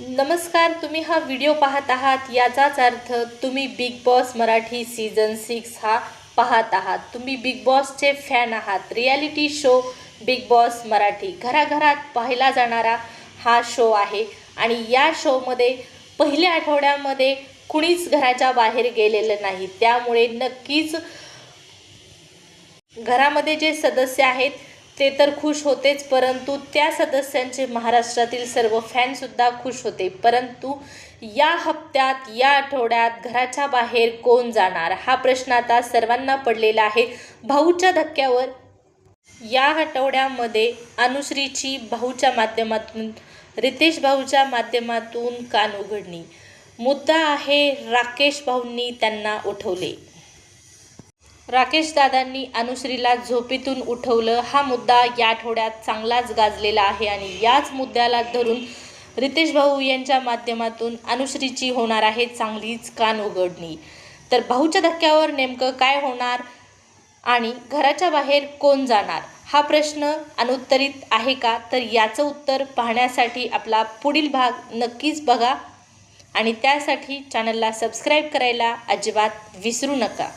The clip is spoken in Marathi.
नमस्कार, तुम्ही हा व्हिडिओ पाहत आहात याचाच अर्थ तुम्ही बिग बॉस मराठी सीझन 6 हा पाहत आहात। तुम्ही बिग बॉसचे फॅन आहात। Reality show big boss Marathi घराघरात पाहिला जाणारा हा शो आहे आणि या शोमध्ये पहिल्या आठवड्यामध्ये कुणीच घराच्या बाहेर गेलेलं नाही। त्यामुळे नक्कीच घरामध्ये जे सदस्य आहेत ते तर खुश होतेच, परंतु त्या सदस्यांचे महाराष्ट्रातील सर्व फॅनसुद्धा खुश होते। परंतु या हप्त्यात या आठवड्यात घराच्या बाहेर कोण जाणार हा प्रश्न आता सर्वांना पडलेला आहे। भाऊच्या धक्क्यावर या आठवड्यामध्ये अनुश्रीची भाऊच्या माध्यमातून रितेश भाऊच्या माध्यमातून कान उघडणी। मुद्दा आहे राकेश भाऊंनी त्यांना उठवले। राकेश दादांनी अनुश्रीला झोपेतून उठवलं हा मुद्दा या आठवड्यात चांगलाच गाजलेला आहे आणि याच मुद्द्याला धरून रितेश भाऊ यांच्या माध्यमातून अनुश्रीची होणार आहे चांगलीच कान उघडणी। तर भाऊच्या धक्क्यावर नेमकं काय होणार आणि घराच्या बाहेर कोण जाणार हा प्रश्न अनुत्तरित आहे का? तर याचं उत्तर पाहण्यासाठी आपला पुढील भाग नक्कीच बघा आणि त्यासाठी चॅनलला सबस्क्राईब करायला अजिबात विसरू नका।